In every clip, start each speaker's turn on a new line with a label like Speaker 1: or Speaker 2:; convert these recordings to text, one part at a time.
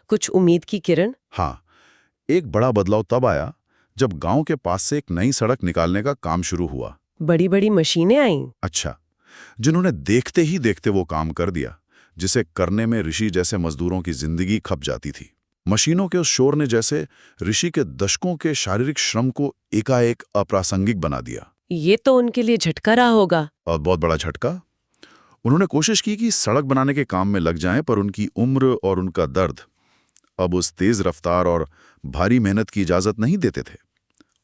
Speaker 1: कुछ उम्मीद की किरण।
Speaker 2: हाँ, एक बड़ा बदलाव तब आया जब गांव के पास से एक नई सड़क निकालने का काम शुरू हुआ।
Speaker 1: बड़ी बड़ी मशीनें आईं।
Speaker 2: अच्छा, जिन्होंने देखते ही देखते वो काम कर दिया जिसे करने में ऋषि जैसे मजदूरों की जिंदगी खप जाती थी। मशीनों के उस शोर ने जैसे ऋषि के दशकों के शारीरिक श्रम को एकाएक अप्रासंगिक बना दिया।
Speaker 1: ये तो उनके लिए झटका रहा होगा।
Speaker 2: और बहुत बड़ा झटका। उन्होंने कोशिश की कि सड़क बनाने के काम में लग जाएं, पर उनकी उम्र और उनका दर्द अब उस तेज रफ्तार और भारी मेहनत की इजाजत नहीं देते थे।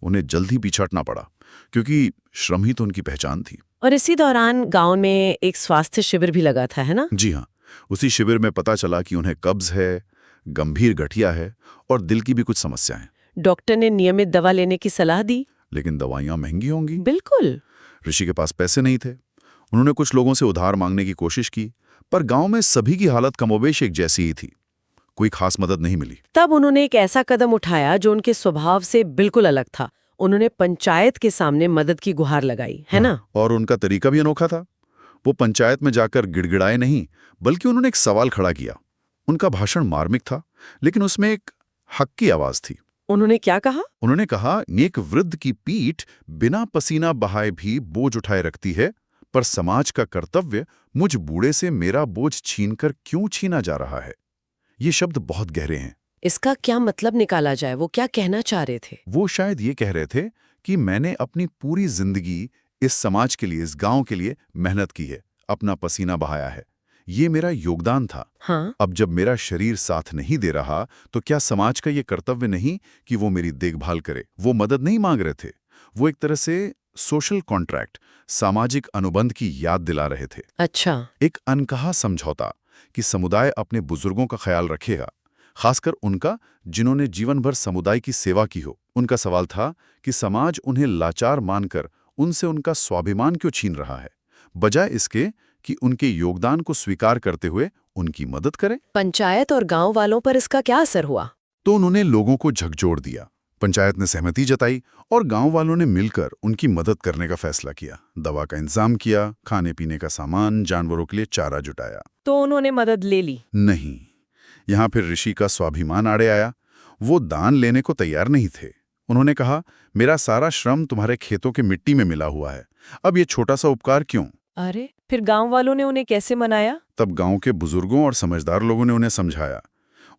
Speaker 2: उन्हें जल्द ही पीछे हटना पड़ा, क्योंकि श्रम ही तो उनकी पहचान थी।
Speaker 1: और इसी दौरान गांव में एक स्वास्थ्य शिविर भी लगा था, है ना?
Speaker 2: जी हाँ, उसी शिविर में पता चला कि उन्हें कब्ज है, गंभीर गठिया है और दिल की भी कुछ समस्याएं।
Speaker 1: डॉक्टर ने नियमित दवा लेने की सलाह दी।
Speaker 2: लेकिन दवाइयां महंगी होंगी।
Speaker 1: बिल्कुल।
Speaker 2: ऋषि के पास पैसे नहीं थे। उन्होंने कुछ लोगों से उधार मांगने की कोशिश की, पर गांव में सभी की हालत कमोबेश एक जैसी ही थी। कोई खास मदद नहीं मिली।
Speaker 1: तब उन्होंने एक ऐसा कदम उठाया जो उनके स्वभाव से बिल्कुल अलग था। उन्होंने पंचायत के सामने मदद की गुहार लगाई, है ना?
Speaker 2: और उनका तरीका भी अनोखा था। वो पंचायत में जाकर गिड़गिड़ाए नहीं, बल्कि उन्होंने एक सवाल खड़ा किया। उनका भाषण मार्मिक था, लेकिन उसमें एक हक की आवाज थी।
Speaker 1: उन्होंने क्या कहा?
Speaker 2: उन्होंने कहा, एक वृद्ध की पीठ बिना पसीना बहाए भी बोझ उठाए रखती है, पर समाज का कर्तव्य मुझ बूढ़े से मेरा बोझ छीनकर क्यों छीना जा रहा है। ये शब्द बहुत गहरे हैं।
Speaker 1: इसका क्या मतलब निकाला जाए? वो क्या कहना चाह रहे थे?
Speaker 2: वो शायद ये कह रहे थे कि मैंने अपनी पूरी जिंदगी इस समाज के लिए, इस गांव के लिए मेहनत की है, अपना पसीना बहाया है। ये मेरा योगदान था।
Speaker 1: हाँ।
Speaker 2: अब जब मेरा शरीर साथ नहीं दे रहा, तो क्या समाज का ये कर्तव्य नहीं कि वो मेरी देखभाल करे? वो मदद नहीं मांग रहे थे, वो एक तरह से सोशल कॉन्ट्रैक्ट, सामाजिक अनुबंध की याद दिला रहे थे।
Speaker 1: अच्छा।
Speaker 2: एक अनकहा समझौता कि समुदाय अपने बुजुर्गों का ख्याल रखेगा, खासकर उनका जिन्होंने जीवन भर समुदाय की सेवा की हो। उनका सवाल था कि समाज उन्हें लाचार मानकर उनसे उनका स्वाभिमान क्यों छीन रहा है, बजाय इसके कि उनके योगदान को स्वीकार करते हुए उनकी मदद करें।
Speaker 1: पंचायत और गांव वालों पर इसका क्या असर हुआ?
Speaker 2: तो उन्होंने लोगों को झकझोर दिया। पंचायत ने सहमति जताई और गांव वालों ने मिलकर उनकी मदद करने का फैसला किया। दवा का इंतजाम किया, खाने पीने का सामान, जानवरों के लिए चारा जुटाया।
Speaker 1: तो उन्होंने मदद ले ली?
Speaker 2: नहीं, यहाँ फिर ऋषि का स्वाभिमान आड़े आया। वो दान लेने को तैयार नहीं थे। उन्होंने कहा, मेरा सारा श्रम तुम्हारे खेतों के मिट्टी में मिला हुआ है, अब ये छोटा सा उपकार क्यों?
Speaker 1: अरे, फिर गांव वालों ने उन्हें कैसे मनाया?
Speaker 2: तब गांव के बुजुर्गों और समझदार लोगों ने उन्हें समझाया।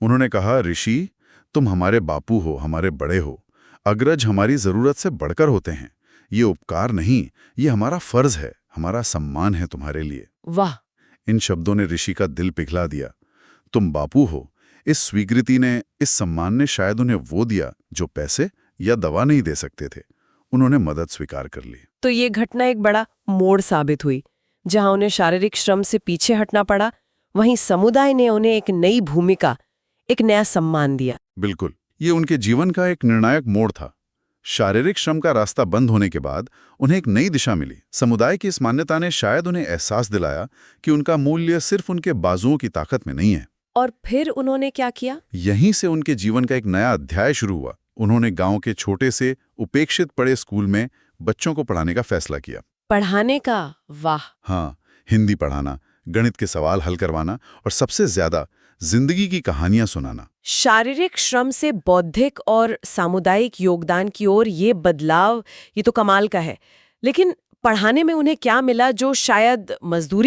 Speaker 2: उन्होंने कहा, ऋषि, तुम हमारे बापू हो, हमारे बड़े हो। अग्रज हमारी जरूरत से बढ़कर होते हैं। ये उपकार नहीं, ये हमारा फर्ज है, हमारा सम्मान है तुम्हारे लिए।
Speaker 1: वाह!
Speaker 2: इन शब्दों ने ऋषि का दिल पिघला दिया। तुम बापू हो, इस स्वीकृति ने, इस सम्मान ने शायद उन्हें वो दिया जो पैसे या दवा नहीं दे सकते थे। उन्होंने मदद स्वीकार कर ली।
Speaker 1: तो ये घटना एक बड़ा मोड़ साबित हुई। जहां उन्हें शारीरिक श्रम से पीछे हटना पड़ा, वहीं समुदाय ने उन्हें एक नई भूमिका, एक नया सम्मान दिया।
Speaker 2: बिल्कुल, ये उनके जीवन का एक निर्णायक मोड़ था। शारीरिक श्रम का रास्ता बंद होने के बाद उन्हें एक नई दिशा मिली। समुदाय की इस मान्यता ने शायद उन्हें एहसास दिलाया कि उनका मूल्य सिर्फ उनके बाजुओं की ताकत में नहीं है।
Speaker 1: और फिर उन्होंने क्या किया?
Speaker 2: यहीं से उनके जीवन का एक नया अध्याय शुरू हुआ। उन्होंने गांव के छोटे से उपेक्षित पड़े स्कूल में बच्चों को पढ़ाने का फैसला किया।
Speaker 1: पढ़ाने का? वाह!
Speaker 2: हाँ, हिंदी पढ़ाना, गणित के सवाल हल करवाना और सबसे ज्यादा जिंदगी की कहानियां सुनाना।
Speaker 1: शारीरिक श्रम से बौद्धिक और सामुदायिक योगदान की ओर ये बदलाव, ये तो कमाल का है। लेकिन पढ़ाने में उन्हें क्या मिला जो शायद मजदूरी